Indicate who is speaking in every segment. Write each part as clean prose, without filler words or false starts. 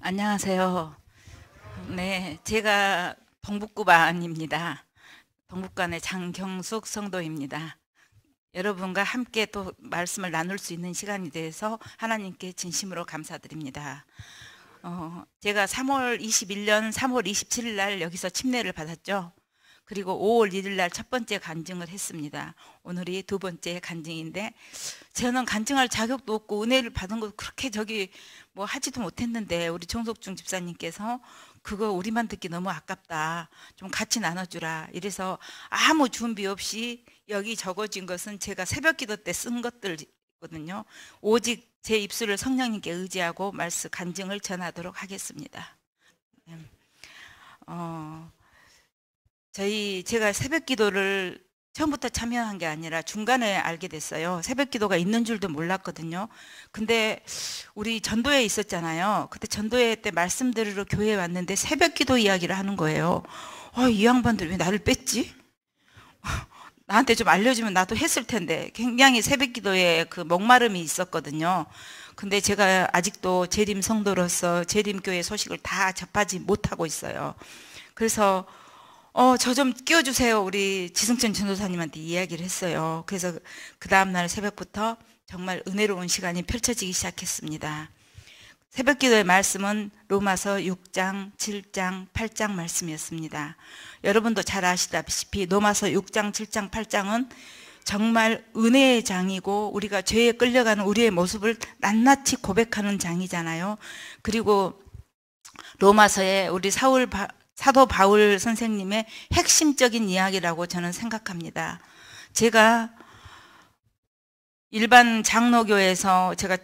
Speaker 1: 안녕하세요. 네, 제가 동북구반입니다. 동북관의 장경숙 성도입니다. 여러분과 함께 또 말씀을 나눌 수 있는 시간이 돼서 하나님께 진심으로 감사드립니다. 제가 3월 21년 3월 27일 날 여기서 침례를 받았죠. 그리고 5월 1일 날 첫 번째 간증을 했습니다. 오늘이 두 번째 간증인데 저는 간증할 자격도 없고 은혜를 받은 거 그렇게 뭐 하지도 못했는데 우리 정석중 집사님께서 그거 우리만 듣기 너무 아깝다. 좀 같이 나눠주라. 이래서 아무 준비 없이 여기 적어진 것은 제가 새벽 기도 때 쓴 것들이거든요. 오직 제 입술을 성령님께 의지하고 말씀 간증을 전하도록 하겠습니다. 제가 새벽 기도를 처음부터 참여한 게 아니라 중간에 알게 됐어요. 새벽 기도가 있는 줄도 몰랐거든요. 근데 우리 전도회 있었잖아요. 그때 전도회 때 말씀 들으러 교회에 왔는데 새벽 기도 이야기를 하는 거예요. 이 양반들 왜 나를 뺐지? 나한테 좀 알려주면 나도 했을 텐데 굉장히 새벽 기도에 그 목마름이 있었거든요. 근데 제가 아직도 재림 성도로서 재림교회 소식을 다 접하지 못하고 있어요. 그래서 저 좀 끼워주세요. 우리 지승천 전도사님한테 이야기를 했어요. 그래서 그 다음날 새벽부터 정말 은혜로운 시간이 펼쳐지기 시작했습니다. 새벽 기도의 말씀은 로마서 6장, 7장, 8장 말씀이었습니다. 여러분도 잘 아시다시피 로마서 6장, 7장, 8장은 정말 은혜의 장이고 우리가 죄에 끌려가는 우리의 모습을 낱낱이 고백하는 장이잖아요. 그리고 로마서에 우리 사도 바울 선생님의 핵심적인 이야기라고 저는 생각합니다. 제가 일반 장로교에서 제가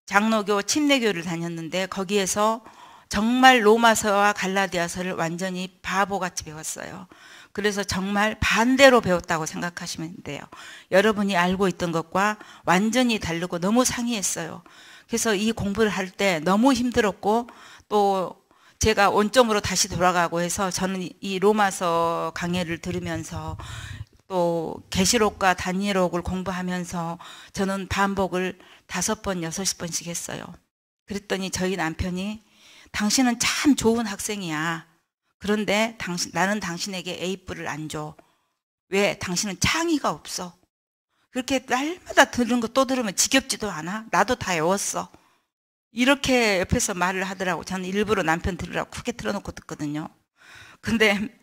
Speaker 1: 장로교 침례교를 다녔는데 거기에서 정말 로마서와 갈라디아서를 완전히 바보같이 배웠어요. 그래서 정말 반대로 배웠다고 생각하시면 돼요. 여러분이 알고 있던 것과 완전히 다르고 너무 상이했어요. 그래서 이 공부를 할 때 너무 힘들었고 또 제가 원점으로 다시 돌아가고 해서 저는 이 로마서 강해를 들으면서 또 계시록과 다니엘록을 공부하면서 저는 반복을 5번, 6번씩 했어요. 그랬더니 저희 남편이 당신은 참 좋은 학생이야. 그런데 나는 당신에게 A뿔을 안 줘. 왜? 당신은 창의가 없어. 그렇게 날마다 들은 거 또 들으면 지겹지도 않아? 나도 다 외웠어. 이렇게 옆에서 말을 하더라고. 저는 일부러 남편 들으라고 크게 틀어놓고 듣거든요. 근데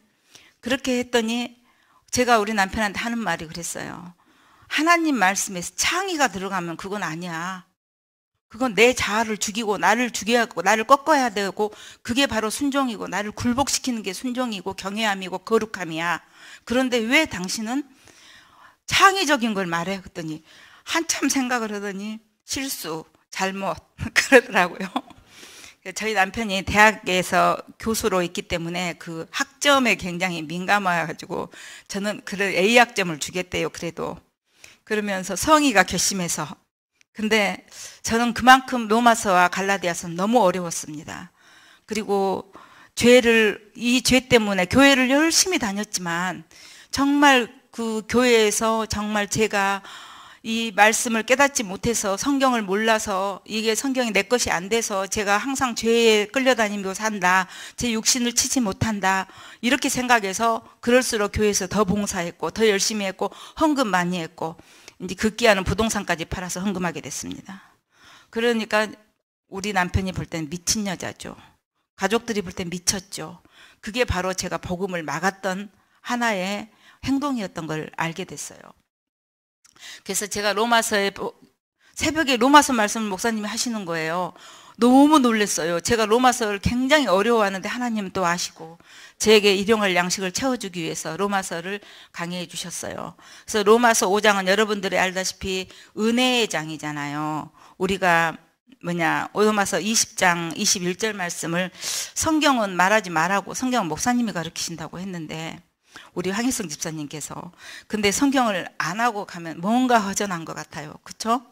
Speaker 1: 그렇게 했더니 제가 우리 남편한테 하는 말이 그랬어요. 하나님 말씀에서 창의가 들어가면 그건 아니야. 그건 내 자아를 죽이고 나를 죽여야 하고 나를 꺾어야 되고 그게 바로 순종이고 나를 굴복시키는 게 순종이고 경외함이고 거룩함이야. 그런데 왜 당신은 창의적인 걸 말해? 그랬더니 한참 생각을 하더니 실수, 잘못 그러더라고요. 저희 남편이 대학에서 교수로 있기 때문에 그 학점에 굉장히 민감해가지고 저는 그래 A학점을 주겠대요. 그래도 그러면서 성의가 괘씸해서. 근데 저는 그만큼 로마서와 갈라디아서는 너무 어려웠습니다. 그리고 이 죄 때문에 교회를 열심히 다녔지만 정말 그 교회에서 정말 제가 이 말씀을 깨닫지 못해서 성경을 몰라서 이게 성경이 내 것이 안 돼서 제가 항상 죄에 끌려다니며 산다. 제 육신을 치지 못한다. 이렇게 생각해서 그럴수록 교회에서 더 봉사했고 더 열심히 했고 헌금 많이 했고 이제 급기야는 부동산까지 팔아서 헌금하게 됐습니다. 그러니까 우리 남편이 볼 때는 미친 여자죠. 가족들이 볼 땐 미쳤죠. 그게 바로 제가 복음을 막았던 하나의 행동이었던 걸 알게 됐어요. 그래서 제가 새벽에 로마서 말씀을 목사님이 하시는 거예요. 너무 놀랐어요. 제가 로마서를 굉장히 어려워하는데 하나님은 또 아시고 저에게 일용할 양식을 채워주기 위해서 로마서를 강의해 주셨어요. 그래서 로마서 5장은 여러분들이 알다시피 은혜의 장이잖아요. 우리가 로마서 20장 21절 말씀을 성경은 말하지 말라고 성경은 목사님이 가르치신다고 했는데 우리 황희성 집사님께서 근데 성경을 안 하고 가면 뭔가 허전한 것 같아요. 그렇죠?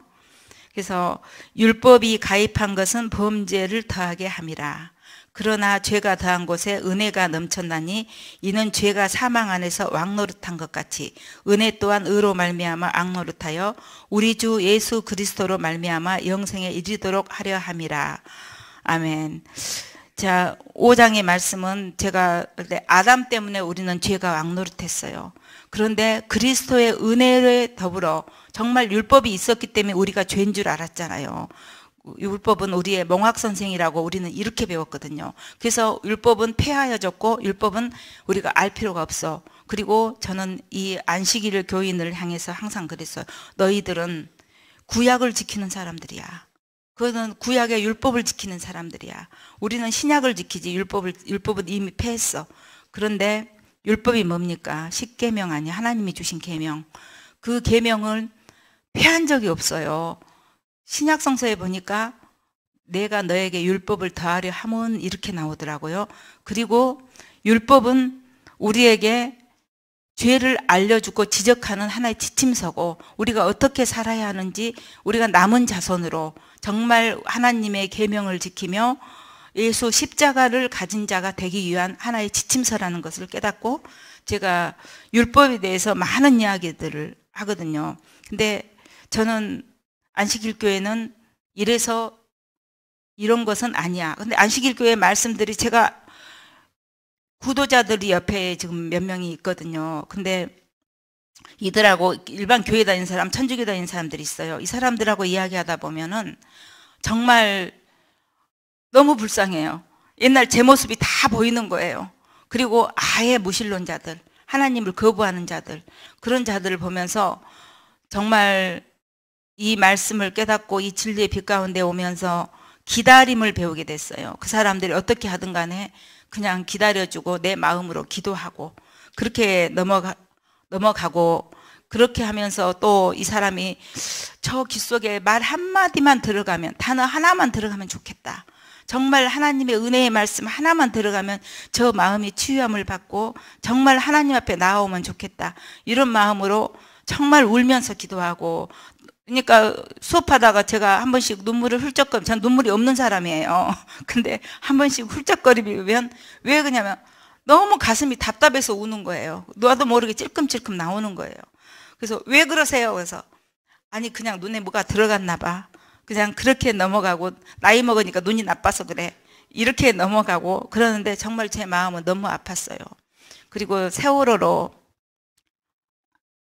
Speaker 1: 그래서 율법이 가입한 것은 범죄를 더하게 함이라. 그러나 죄가 더한 곳에 은혜가 넘쳤나니 이는 죄가 사망 안에서 왕노릇한 것 같이 은혜 또한 의로 말미암아 악노릇하여 우리 주 예수 그리스도로 말미암아 영생에 이르도록 하려 함이라. 아멘. 자, 5장의 말씀은 제가 아담 때문에 우리는 죄가 왕노릇했어요. 그런데 그리스도의 은혜에 더불어 정말 율법이 있었기 때문에 우리가 죄인 줄 알았잖아요. 율법은 우리의 몽학선생이라고 우리는 이렇게 배웠거든요. 그래서 율법은 폐하여졌고 율법은 우리가 알 필요가 없어. 그리고 저는 이 안식일 교인을 향해서 항상 그랬어요. 너희들은 구약을 지키는 사람들이야. 그거는 구약의 율법을 지키는 사람들이야. 우리는 신약을 지키지 율법은 이미 폐했어. 그런데 율법이 뭡니까? 십계명 아니야. 하나님이 주신 계명. 그 계명을 폐한 적이 없어요. 신약 성서에 보니까 내가 너에게 율법을 더하려 함은 이렇게 나오더라고요. 그리고 율법은 우리에게 죄를 알려주고 지적하는 하나의 지침서고 우리가 어떻게 살아야 하는지 우리가 남은 자손으로 정말 하나님의 계명을 지키며 예수 십자가를 가진 자가 되기 위한 하나의 지침서라는 것을 깨닫고 제가 율법에 대해서 많은 이야기들을 하거든요. 근데 저는 안식일 교회는 이래서 이런 것은 아니야. 근데 안식일 교회 말씀들이 제가 구도자들이 옆에 지금 몇 명이 있거든요. 근데 이들하고 일반 교회 다니는 사람, 천주교 다니는 사람들이 있어요. 이 사람들하고 이야기하다 보면은 정말 너무 불쌍해요. 옛날 제 모습이 다 보이는 거예요. 그리고 아예 무신론자들, 하나님을 거부하는 자들, 그런 자들을 보면서 정말 이 말씀을 깨닫고 이 진리의 빛 가운데 오면서 기다림을 배우게 됐어요. 그 사람들이 어떻게 하든 간에 그냥 기다려주고 내 마음으로 기도하고 그렇게 넘어가고 그렇게 하면서 또 이 사람이 저 귀 속에 말 한마디만 들어가면, 단어 하나만 들어가면 좋겠다. 정말 하나님의 은혜의 말씀 하나만 들어가면 저 마음이 치유함을 받고 정말 하나님 앞에 나오면 좋겠다. 이런 마음으로 정말 울면서 기도하고, 그러니까 수업하다가 제가 한 번씩 눈물을 훌쩍거리면, 전 눈물이 없는 사람이에요. 근데 한 번씩 훌쩍거리면 왜 그러냐면 너무 가슴이 답답해서 우는 거예요. 나도 모르게 찔끔찔끔 나오는 거예요. 그래서 왜 그러세요? 그래서 아니 그냥 눈에 뭐가 들어갔나 봐. 그냥 그렇게 넘어가고, 나이 먹으니까 눈이 나빠서 그래. 이렇게 넘어가고 그러는데 정말 제 마음은 너무 아팠어요. 그리고 세월호로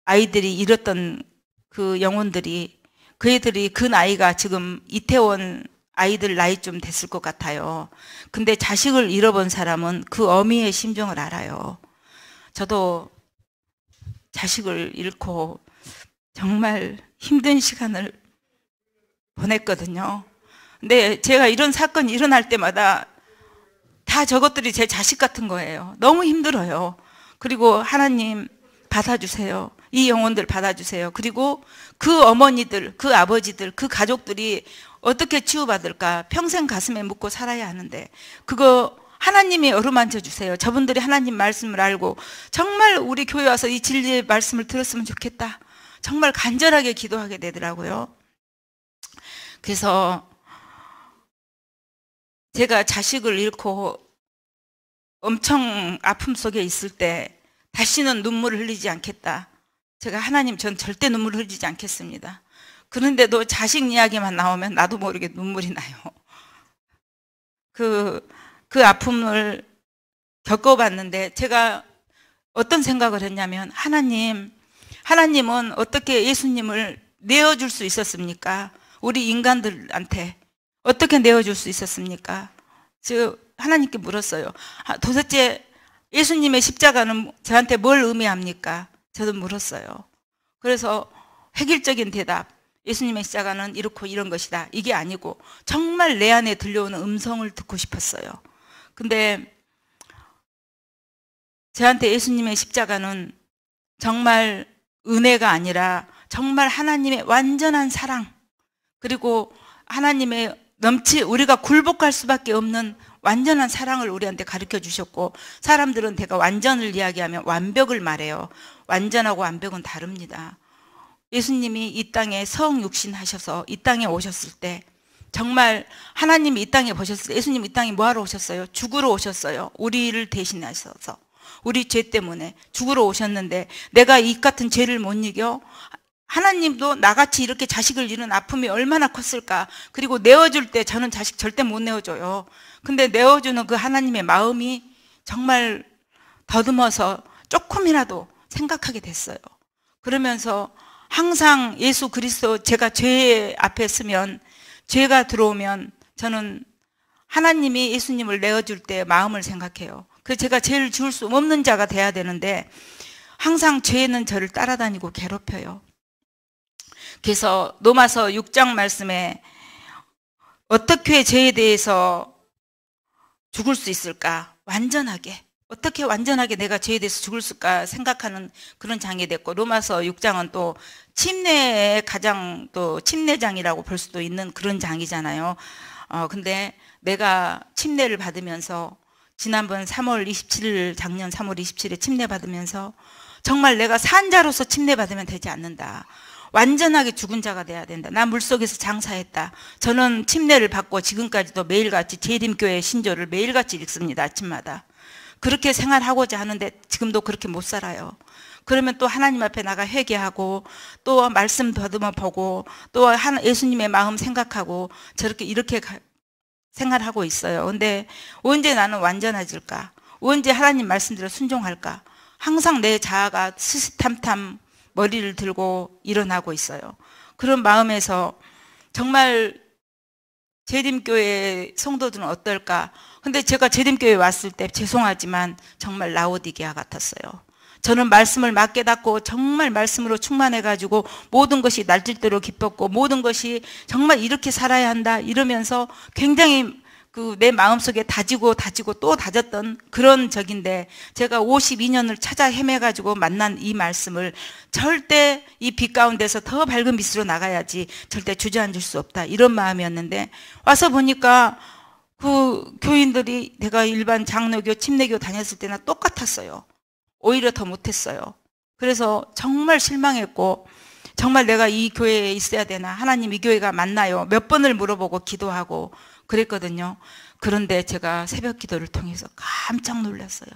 Speaker 1: 아이들이 잃었던 그 영혼들이, 그 애들이 그 나이가 지금 이태원 아이들 나이쯤 됐을 것 같아요. 근데 자식을 잃어본 사람은 그 어미의 심정을 알아요. 저도 자식을 잃고 정말 힘든 시간을 보냈거든요. 근데 제가 이런 사건이 일어날 때마다 다 저것들이 제 자식 같은 거예요. 너무 힘들어요. 그리고 하나님 받아주세요. 이 영혼들 받아주세요. 그리고 그 어머니들, 그 아버지들, 그 가족들이 어떻게 치유받을까? 평생 가슴에 묻고 살아야 하는데 그거 하나님이 어루만져 주세요. 저분들이 하나님 말씀을 알고 정말 우리 교회 와서 이 진리의 말씀을 들었으면 좋겠다. 정말 간절하게 기도하게 되더라고요. 그래서 제가 자식을 잃고 엄청 아픔 속에 있을 때 다시는 눈물을 흘리지 않겠다. 제가 하나님, 전 절대 눈물을 흘리지 않겠습니다. 그런데도 자식 이야기만 나오면 나도 모르게 눈물이 나요. 그 아픔을 겪어봤는데 제가 어떤 생각을 했냐면, 하나님은 어떻게 예수님을 내어줄 수 있었습니까? 우리 인간들한테 어떻게 내어줄 수 있었습니까? 제가 하나님께 물었어요. 도대체 예수님의 십자가는 저한테 뭘 의미합니까? 저도 물었어요. 그래서 획일적인 대답, 예수님의 십자가는 이렇고 이런 것이다, 이게 아니고 정말 내 안에 들려오는 음성을 듣고 싶었어요. 근데 저한테 예수님의 십자가는 정말 은혜가 아니라 정말 하나님의 완전한 사랑, 그리고 하나님의 우리가 굴복할 수밖에 없는 완전한 사랑을 우리한테 가르쳐 주셨고, 사람들은 제가 완전을 이야기하면 완벽을 말해요. 완전하고 완벽은 다릅니다. 예수님이 이 땅에 성육신 하셔서 이 땅에 오셨을 때, 정말 하나님이 이 땅에 보셨을 때, 예수님 이 땅에 뭐하러 오셨어요? 죽으러 오셨어요. 우리를 대신하셔서, 우리 죄 때문에 죽으러 오셨는데 내가 이 같은 죄를 못 이겨? 하나님도 나같이 이렇게 자식을 잃은 아픔이 얼마나 컸을까. 그리고 내어줄 때 저는 자식 절대 못 내어줘요. 근데 내어주는 그 하나님의 마음이 정말 더듬어서 조금이라도 생각하게 됐어요. 그러면서 항상 예수 그리스도, 제가 죄 앞에 서면, 죄가 들어오면 저는 하나님이 예수님을 내어줄 때 마음을 생각해요. 그래서 제가 죄를 지을 수 없는 자가 돼야 되는데 항상 죄는 저를 따라다니고 괴롭혀요. 그래서 로마서 6장 말씀에 어떻게 죄에 대해서 죽을 수 있을까? 완전하게. 어떻게 완전하게 내가 죄에 대해서 죽을 수 있을까 생각하는 그런 장이 됐고, 로마서 6장은 또 침례의 가장 또 침례장이라고 볼 수도 있는 그런 장이잖아요. 근데 내가 침례를 받으면서 지난번 3월 27일, 작년 3월 27일에 침례 받으면서 정말 내가 산 자로서 침례 받으면 되지 않는다. 완전하게 죽은 자가 돼야 된다. 나 물속에서 장사했다. 저는 침례를 받고 지금까지도 매일같이 재림교회 신조를 매일같이 읽습니다. 아침마다. 그렇게 생활하고자 하는데 지금도 그렇게 못 살아요. 그러면 또 하나님 앞에 나가 회개하고 또 말씀 더듬어 보고 또 예수님의 마음 생각하고 저렇게 이렇게 생활하고 있어요. 근데 언제 나는 완전해질까? 언제 하나님 말씀대로 순종할까? 항상 내 자아가 스스탐탐 머리를 들고 일어나고 있어요. 그런 마음에서 정말 재림교회 성도들은 어떨까? 근데 제가 재림교회에 왔을 때 죄송하지만 정말 라오디게아 같았어요. 저는 말씀을 막 깨닫고 정말 말씀으로 충만해가지고 모든 것이 날뛸대로 기뻤고 모든 것이 정말 이렇게 살아야 한다 이러면서 굉장히 내 마음속에 다지고 또 다졌던 그런 적인데, 제가 52년을 찾아 헤매가지고 만난 이 말씀을 절대 이 빛 가운데서 더 밝은 빛으로 나가야지 절대 주저앉을 수 없다 이런 마음이었는데, 와서 보니까 그 교인들이 내가 일반 장로교 침례교 다녔을 때나 똑같았어요. 오히려 더 못했어요. 그래서 정말 실망했고 정말 내가 이 교회에 있어야 되나, 하나님 이 교회가 맞나요? 몇 번을 물어보고 기도하고 그랬거든요. 그런데 제가 새벽 기도를 통해서 깜짝 놀랐어요.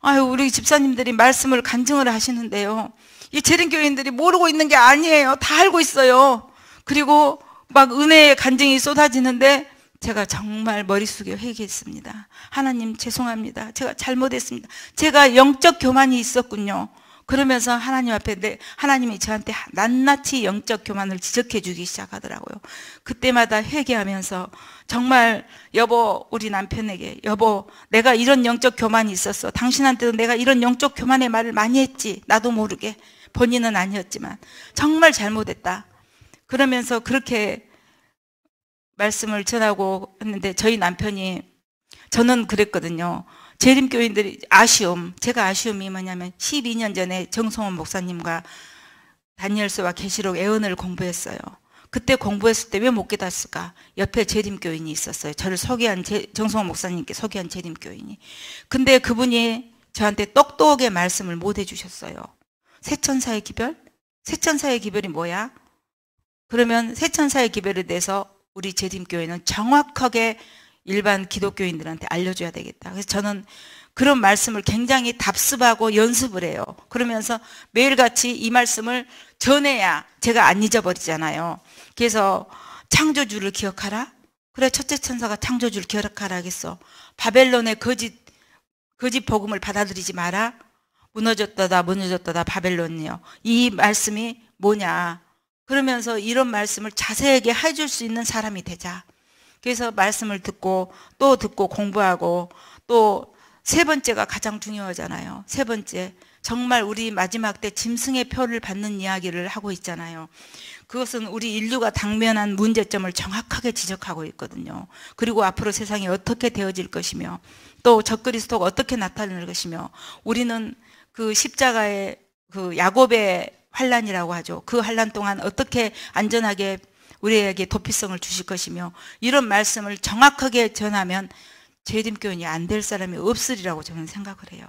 Speaker 1: 아유, 우리 집사님들이 말씀을 간증을 하시는데요, 이 재림교인들이 모르고 있는 게 아니에요. 다 알고 있어요. 그리고 막 은혜의 간증이 쏟아지는데 제가 정말 머리 숙여 회개했습니다. 하나님 죄송합니다. 제가 잘못했습니다. 제가 영적 교만이 있었군요. 그러면서 하나님 앞에 하나님이 저한테 낱낱이 영적 교만을 지적해 주기 시작하더라고요. 그때마다 회개하면서 정말 여보, 우리 남편에게, 여보, 내가 이런 영적 교만이 있었어. 당신한테도 내가 이런 영적 교만의 말을 많이 했지. 나도 모르게. 본인은 아니었지만 정말 잘못했다. 그러면서 그렇게 말씀을 전하고 했는데 저희 남편이, 저는 그랬거든요. 재림교인들이 제가 아쉬움이 뭐냐면 12년 전에 정성원 목사님과 다니엘서와 계시록 애언을 공부했어요. 그때 공부했을 때 왜 못 깨닫을까? 옆에 재림교인이 있었어요. 저를 소개한 정성원 목사님께 소개한 재림교인이. 근데 그분이 저한테 똑똑하게 말씀을 못 해주셨어요. 세천사의 기별? 세천사의 기별이 뭐야? 그러면 세천사의 기별에 대해서 우리 재림교회는 정확하게 일반 기독교인들한테 알려줘야 되겠다. 그래서 저는 그런 말씀을 굉장히 답습하고 연습을 해요. 그러면서 매일같이 이 말씀을 전해야 제가 안 잊어버리잖아요. 그래서 창조주를 기억하라? 그래, 첫째 천사가 창조주를 기억하라 하겠어. 바벨론의 거짓 복음을 받아들이지 마라. 무너졌다 바벨론이요. 이 말씀이 뭐냐? 그러면서 이런 말씀을 자세하게 해줄 수 있는 사람이 되자. 그래서 말씀을 듣고 또 듣고 공부하고, 또 세 번째가 가장 중요하잖아요. 세 번째, 정말 우리 마지막 때 짐승의 표를 받는 이야기를 하고 있잖아요. 그것은 우리 인류가 당면한 문제점을 정확하게 지적하고 있거든요. 그리고 앞으로 세상이 어떻게 되어질 것이며 또 적그리스도가 어떻게 나타날 것이며, 우리는 그 십자가의 그 야곱의 환란이라고 하죠. 그 환란 동안 어떻게 안전하게 우리에게 도피성을 주실 것이며, 이런 말씀을 정확하게 전하면 재림교인이 안 될 사람이 없으리라고 저는 생각을 해요.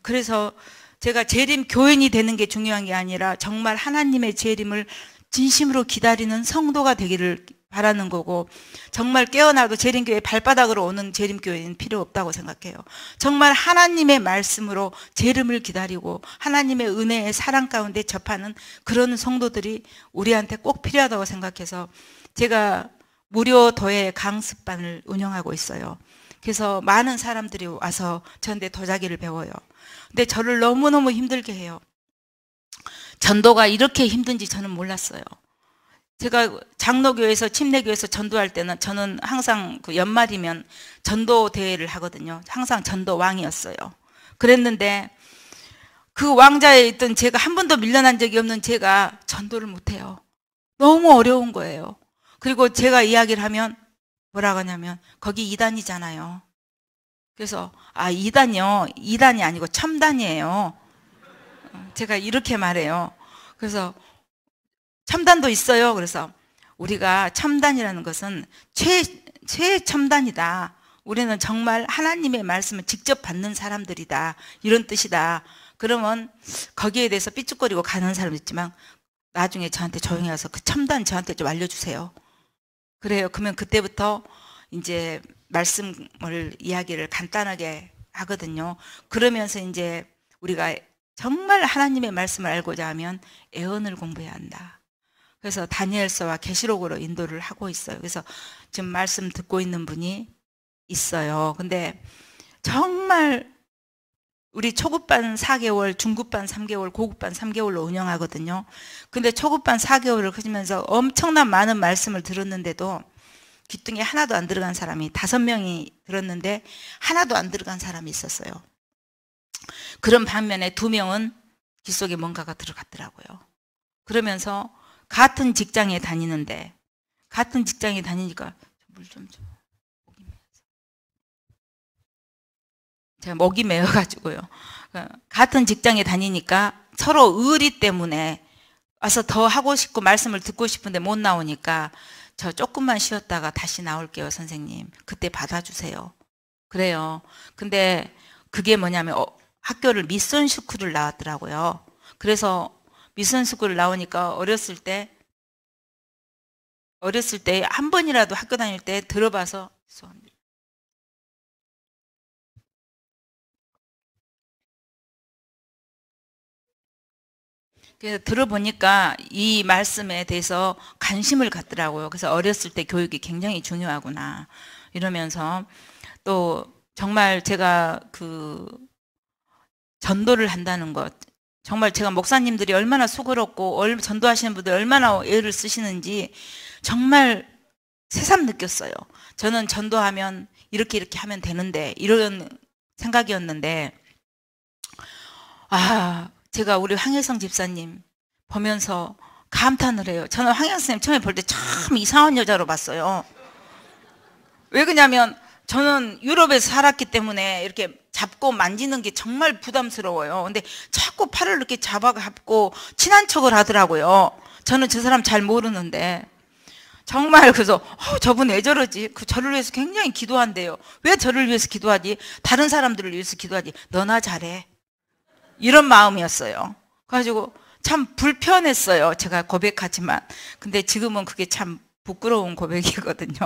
Speaker 1: 그래서 제가 재림교인이 되는 게 중요한 게 아니라 정말 하나님의 재림을 진심으로 기다리는 성도가 되기를 바라는 거고, 정말 깨어나도 재림교회 발바닥으로 오는 재림교회는 필요 없다고 생각해요. 정말 하나님의 말씀으로 재림을 기다리고 하나님의 은혜의 사랑 가운데 접하는 그런 성도들이 우리한테 꼭 필요하다고 생각해서 제가 무료 도예 강습반을 운영하고 있어요. 그래서 많은 사람들이 와서 저한테 도자기를 배워요. 근데 저를 너무너무 힘들게 해요. 전도가 이렇게 힘든지 저는 몰랐어요. 제가 장로교에서 침례교에서 전도할 때는 저는 항상 그 연말이면 전도 대회를 하거든요. 항상 전도 왕이었어요. 그랬는데 그 왕자에 있던 제가 한 번도 밀려난 적이 없는 제가 전도를 못해요. 너무 어려운 거예요. 그리고 제가 이야기를 하면 뭐라고 하냐면 거기 이단이잖아요. 그래서 이단이요. 이단이 아니고 첨단이에요. 제가 이렇게 말해요. 그래서 첨단도 있어요. 그래서 우리가 첨단이라는 것은 최첨단이다. 우리는 정말 하나님의 말씀을 직접 받는 사람들이다. 이런 뜻이다. 그러면 거기에 대해서 삐죽거리고 가는 사람도 있지만 나중에 저한테 조용히 와서 그 첨단 저한테 좀 알려주세요. 그래요. 그러면 그때부터 이제 말씀을 이야기를 간단하게 하거든요. 그러면서 이제 우리가 정말 하나님의 말씀을 알고자 하면 애언을 공부해야 한다. 그래서 다니엘서와 계시록으로 인도를 하고 있어요. 그래서 지금 말씀 듣고 있는 분이 있어요. 근데 정말 우리 초급반 4개월, 중급반 3개월, 고급반 3개월로 운영하거든요. 근데 초급반 4개월을 하시면서 엄청난 많은 말씀을 들었는데도 귀등에 하나도 안 들어간 사람이 5명이 들었는데 하나도 안 들어간 사람이 있었어요. 그런 반면에 2명은 귀 속에 뭔가가 들어갔더라고요. 그러면서 같은 직장에 다니는데 같은 직장에 다니니까 물 좀 줘. 제가 목이 메어가지고요. 같은 직장에 다니니까 서로 의리 때문에 와서 더 하고 싶고 말씀을 듣고 싶은데 못 나오니까 저 조금만 쉬었다가 다시 나올게요, 선생님. 그때 받아주세요. 그래요. 근데 그게 뭐냐면 학교를 미션 스쿨을 나왔더라고요. 그래서 미션 스쿨을 나오니까 어렸을 때 한 번이라도 학교 다닐 때 들어봐서 그래서 들어보니까 이 말씀에 대해서 관심을 갖더라고요. 그래서 어렸을 때 교육이 굉장히 중요하구나 이러면서 또 정말 제가 그 전도를 한다는 것, 정말 제가 목사님들이 얼마나 수고롭고 전도하시는 분들 얼마나 애를 쓰시는지 정말 새삼 느꼈어요. 저는 전도하면 이렇게 하면 되는데 이런 생각이었는데 제가 우리 황혜성 집사님 보면서 감탄을 해요. 저는 황혜성 선생님 처음에 볼 때 참 이상한 여자로 봤어요. 왜 그러냐면 저는 유럽에서 살았기 때문에 이렇게 잡고 만지는 게 정말 부담스러워요. 근데 자꾸 팔을 이렇게 잡고 친한 척을 하더라고요. 저는 저 사람 잘 모르는데 정말 그래서 저분 왜 저러지? 저를 위해서 굉장히 기도한대요. 왜 저를 위해서 기도하지? 다른 사람들을 위해서 기도하지. 너나 잘해. 이런 마음이었어요. 그래가지고 참 불편했어요. 제가 고백하지만. 근데 지금은 그게 참 부끄러운 고백이거든요.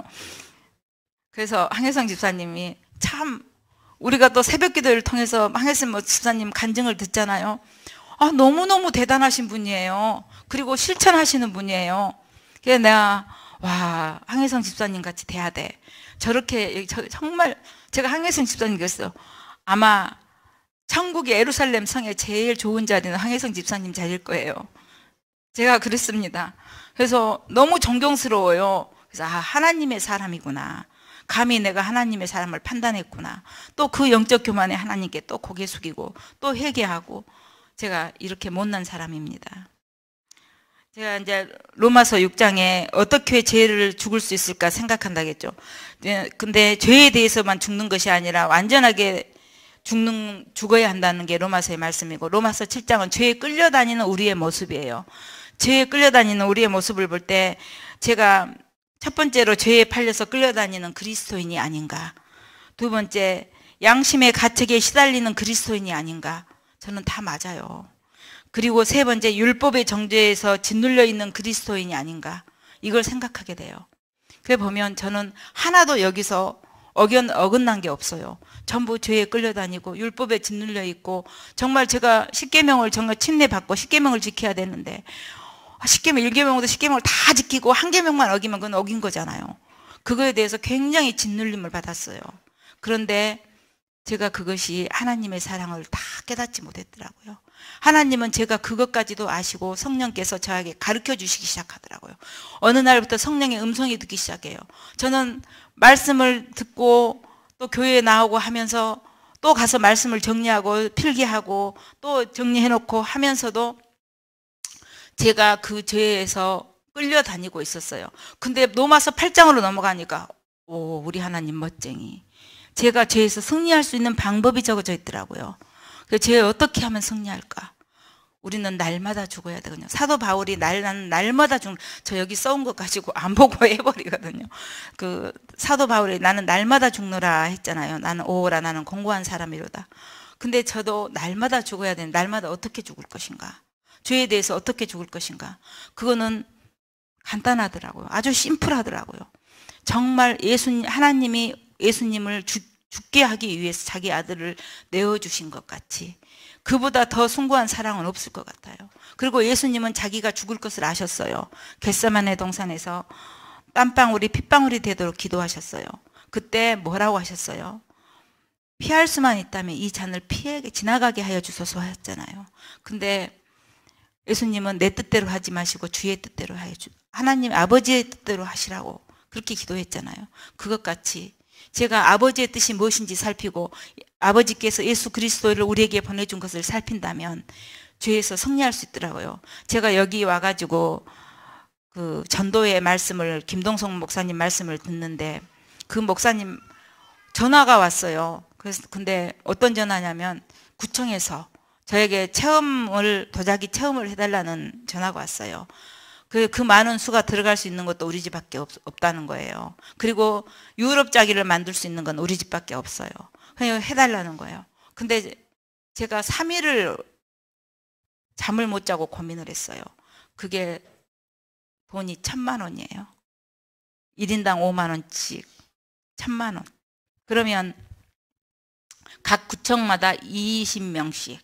Speaker 1: 그래서 황혜성 집사님이 참 우리가 또 새벽 기도를 통해서 황혜성 집사님 간증을 듣잖아요. 너무너무 대단하신 분이에요. 그리고 실천하시는 분이에요. 그래서 내가 황혜성 집사님 같이 돼야 돼. 저렇게 정말 제가 황혜성 집사님 그랬어요. 아마 천국의 예루살렘 성에 제일 좋은 자리는 황혜성 집사님 자리일 거예요. 제가 그랬습니다. 그래서 너무 존경스러워요. 그래서 하나님의 사람이구나. 감히 내가 하나님의 사람을 판단했구나. 또 그 영적 교만에 하나님께 또 고개 숙이고 또 회개하고 제가 이렇게 못난 사람입니다. 제가 이제 로마서 6장에 어떻게 죄를 죽을 수 있을까 생각한다겠죠. 근데 죄에 대해서만 죽는 것이 아니라 완전하게 죽어야 한다는 게 로마서의 말씀이고, 로마서 7장은 죄에 끌려다니는 우리의 모습이에요. 죄에 끌려다니는 우리의 모습을 볼 때 제가 첫 번째로 죄에 팔려서 끌려다니는 그리스도인이 아닌가, 두 번째 양심의 가책에 시달리는 그리스도인이 아닌가, 저는 다 맞아요. 그리고 세 번째 율법의 정죄에서 짓눌려 있는 그리스도인이 아닌가, 이걸 생각하게 돼요. 그래 보면 저는 하나도 여기서 어긋난 게 없어요. 전부 죄에 끌려다니고 율법에 짓눌려 있고, 정말 제가 십계명을 정말 침례받고 십계명을 지켜야 되는데, 십계명 1계명부터 십계명을 다 지키고 한 계명만 어기면 그건 어긴 거잖아요. 그거에 대해서 굉장히 짓눌림을 받았어요. 그런데 제가 그것이 하나님의 사랑을 다 깨닫지 못했더라고요. 하나님은 제가 그것까지도 아시고 성령께서 저에게 가르쳐 주시기 시작하더라고요. 어느 날부터 성령의 음성이 듣기 시작해요. 저는 말씀을 듣고 또 교회에 나오고 하면서 또 가서 말씀을 정리하고 필기하고 또 정리해놓고 하면서도 제가 그 죄에서 끌려다니고 있었어요. 근데 로마서 8장으로 넘어가니까 우리 하나님 멋쟁이. 제가 죄에서 승리할 수 있는 방법이 적어져 있더라고요. 죄에 어떻게 하면 승리할까? 우리는 날마다 죽어야 되거든요. 사도 바울이 날마다 저 여기 써온 것 가지고 안 보고 해버리거든요. 그 사도 바울이 나는 날마다 죽노라 했잖아요. 나는 나는 공고한 사람이로다. 근데 저도 날마다 죽어야 되는, 날마다 어떻게 죽을 것인가? 죄에 대해서 어떻게 죽을 것인가? 그거는 간단하더라고요. 아주 심플하더라고요. 정말 하나님이 예수님을 죽게 하기 위해서 자기 아들을 내어주신 것 같이 그보다 더 숭고한 사랑은 없을 것 같아요. 그리고 예수님은 자기가 죽을 것을 아셨어요. 겟세마네 동산에서 땀방울이 핏방울이 되도록 기도하셨어요. 그때 뭐라고 하셨어요? 피할 수만 있다면 이 잔을 지나가게 하여 주소서 하였잖아요. 근데 예수님은 내 뜻대로 하지 마시고 주의 뜻대로 하나님 아버지의 뜻대로 하시라고 그렇게 기도했잖아요. 그것 같이 제가 아버지의 뜻이 무엇인지 살피고 아버지께서 예수 그리스도를 우리에게 보내준 것을 살핀다면 죄에서 승리할 수 있더라고요. 제가 여기 와가지고 그 전도의 말씀을, 김동성 목사님 말씀을 듣는데 그 목사님 전화가 왔어요. 근데 어떤 전화냐면 구청에서 저에게 도자기 체험을 해달라는 전화가 왔어요. 그 많은 수가 들어갈 수 있는 것도 우리 집밖에 없다는 거예요. 그리고 유럽 짜기를 만들 수 있는 건 우리 집밖에 없어요. 그냥 해달라는 거예요. 근데 제가 3일을 잠을 못 자고 고민을 했어요. 그게 돈이 1,000만 원이에요. 1인당 5만 원씩 1,000만 원. 그러면 각 구청마다 20명씩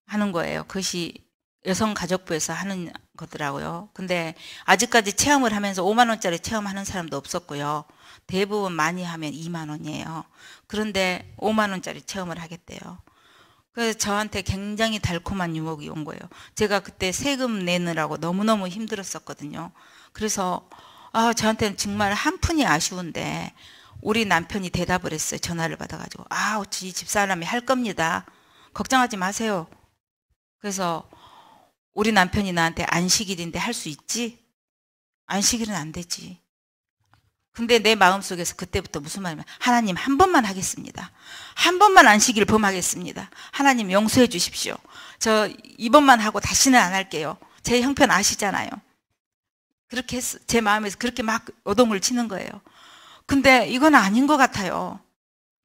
Speaker 1: 하는 거예요. 그것이 여성가족부에서 하는 거더라고요. 근데 아직까지 체험을 하면서 5만 원짜리 체험하는 사람도 없었고요. 대부분 많이 하면 2만 원이에요. 그런데 5만 원짜리 체험을 하겠대요. 그래서 저한테 굉장히 달콤한 유혹이 온 거예요. 제가 그때 세금 내느라고 너무너무 힘들었었거든요. 그래서 저한테는 정말 한 푼이 아쉬운데 우리 남편이 대답을 했어요. 전화를 받아가지고 이 집사람이 할 겁니다. 걱정하지 마세요. 그래서 우리 남편이 나한테 안식일인데 할 수 있지? 안식일은 안 되지. 근데 내 마음속에서 그때부터 무슨 말이냐면 하나님 한 번만 하겠습니다. 한 번만 안식일 범하겠습니다. 하나님 용서해 주십시오. 저 이번만 하고 다시는 안 할게요. 제 형편 아시잖아요. 그렇게 제 마음에서 그렇게 막 요동을 치는 거예요. 근데 이건 아닌 것 같아요.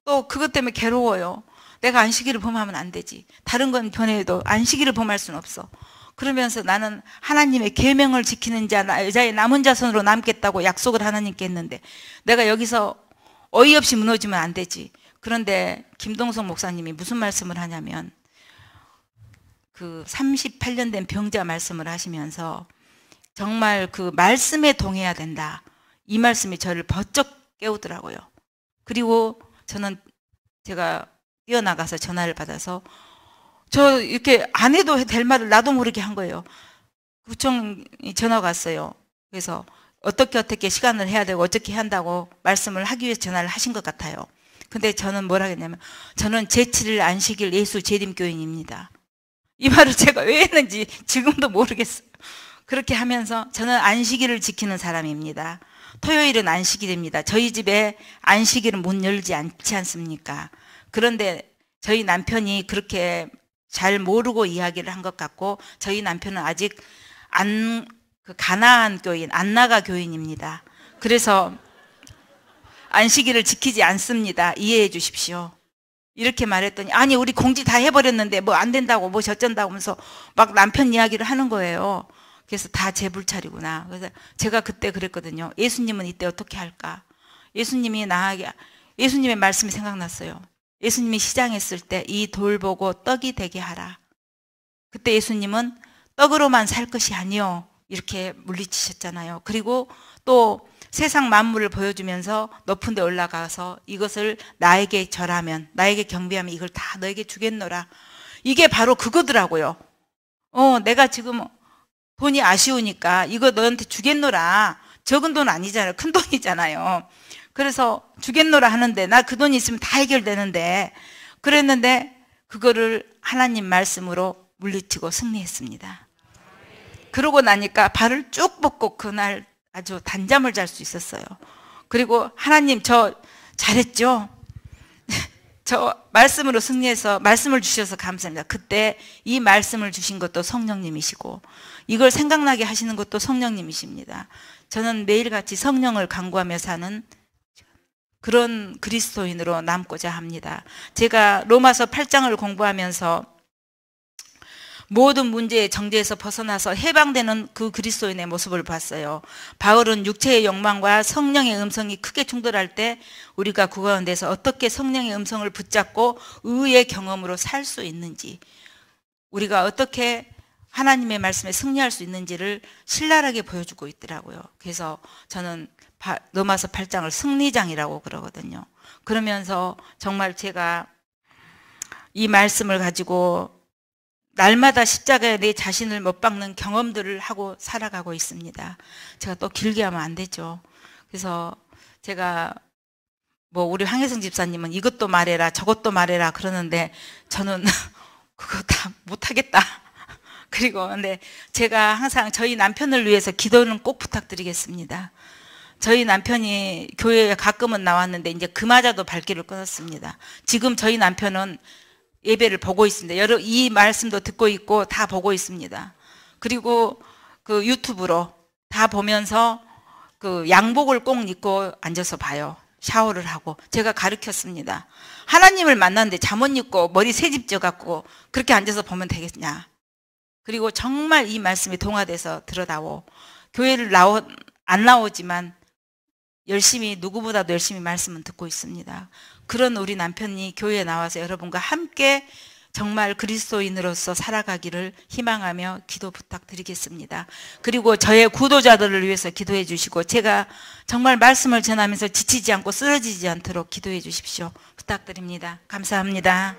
Speaker 1: 또 그것 때문에 괴로워요. 내가 안식일을 범하면 안 되지. 다른 건 변해도 안식일을 범할 수는 없어. 그러면서 나는 하나님의 계명을 지키는 여자의 남은 자손으로 남겠다고 약속을 하나님께 했는데 내가 여기서 어이없이 무너지면 안 되지. 그런데 김동석 목사님이 무슨 말씀을 하냐면 그 38년 된 병자 말씀을 하시면서 정말 그 말씀에 동해야 된다. 이 말씀이 저를 번쩍 깨우더라고요. 그리고 제가 뛰어나가서 전화를 받아서 저 이렇게 안 해도 될 말을 나도 모르게 한 거예요. 구청이 전화가 왔어요. 그래서 어떻게 시간을 해야 되고 어떻게 한다고 말씀을 하기 위해서 전화를 하신 것 같아요. 근데 저는 뭐라 했냐면 저는 제7일 안식일 예수 재림교인입니다. 이 말을 제가 왜 했는지 지금도 모르겠어요. 그렇게 하면서 저는 안식일을 지키는 사람입니다. 토요일은 안식일입니다. 저희 집에 안식일은 문 열지 않지 않습니까? 그런데 저희 남편이 그렇게 잘 모르고 이야기를 한 것 같고 저희 남편은 아직 가나안 교인, 안나가 교인입니다. 그래서 안식일을 지키지 않습니다. 이해해 주십시오. 이렇게 말했더니 아니 우리 공지 다 해버렸는데 뭐 안 된다고 뭐 저쩐다고 하면서 막 남편 이야기를 하는 거예요. 그래서 다 제 불찰이구나. 그래서 제가 그때 그랬거든요. 예수님은 이때 어떻게 할까? 예수님의 말씀이 생각났어요. 예수님이 시장했을 때 이 돌 보고 떡이 되게 하라. 그때 예수님은 떡으로만 살 것이 아니요, 이렇게 물리치셨잖아요. 그리고 또 세상 만물을 보여주면서 높은 데 올라가서 이것을 나에게 절하면, 나에게 경배하면 이걸 다 너에게 주겠노라. 이게 바로 그거더라고요. 내가 지금 돈이 아쉬우니까 이거 너한테 주겠노라. 적은 돈 아니잖아요. 큰 돈이잖아요. 그래서 주겠노라 하는데, 나 그 돈이 있으면 다 해결되는데, 그랬는데 그거를 하나님 말씀으로 물리치고 승리했습니다. 그러고 나니까 발을 쭉 뻗고 그날 아주 단잠을 잘 수 있었어요. 그리고 하나님 저 잘했죠? 저 말씀으로 승리해서 말씀을 주셔서 감사합니다. 그때 이 말씀을 주신 것도 성령님이시고 이걸 생각나게 하시는 것도 성령님이십니다. 저는 매일같이 성령을 간구하며 사는 그런 그리스도인으로 남고자 합니다. 제가 로마서 8장을 공부하면서 모든 문제의 정죄에서 벗어나서 해방되는 그 그리스도인의 모습을 봤어요. 바울은 육체의 욕망과 성령의 음성이 크게 충돌할 때 우리가 그 가운데서 어떻게 성령의 음성을 붙잡고 의의 경험으로 살 수 있는지, 우리가 어떻게 하나님의 말씀에 승리할 수 있는지를 신랄하게 보여주고 있더라고요. 그래서 저는 로마서 8장을 승리장이라고 그러거든요. 그러면서 정말 제가 이 말씀을 가지고 날마다 십자가에 내 자신을 못 박는 경험들을 하고 살아가고 있습니다. 제가 또 길게 하면 안 되죠. 그래서 제가 우리 황혜성 집사님은 이것도 말해라 저것도 말해라 그러는데 저는 그거 다 못하겠다. 그리고 근데 제가 항상 저희 남편을 위해서 기도는 꼭 부탁드리겠습니다. 저희 남편이 교회에 가끔은 나왔는데 이제 그마저도 발길을 끊었습니다. 지금 저희 남편은 예배를 보고 있습니다. 이 말씀도 듣고 있고 다 보고 있습니다. 그리고 그 유튜브로 다 보면서 그 양복을 꼭 입고 앉아서 봐요. 샤워를 하고. 제가 가르쳤습니다. 하나님을 만났는데 잠옷 입고 머리 새집 져갖고 그렇게 앉아서 보면 되겠냐. 그리고 정말 이 말씀이 동화돼서 들어다오. 교회를 안 나오지만 열심히, 누구보다도 열심히 말씀은 듣고 있습니다. 그런 우리 남편이 교회에 나와서 여러분과 함께 정말 그리스도인으로서 살아가기를 희망하며 기도 부탁드리겠습니다. 그리고 저의 구도자들을 위해서 기도해 주시고 제가 정말 말씀을 전하면서 지치지 않고 쓰러지지 않도록 기도해 주십시오. 부탁드립니다. 감사합니다.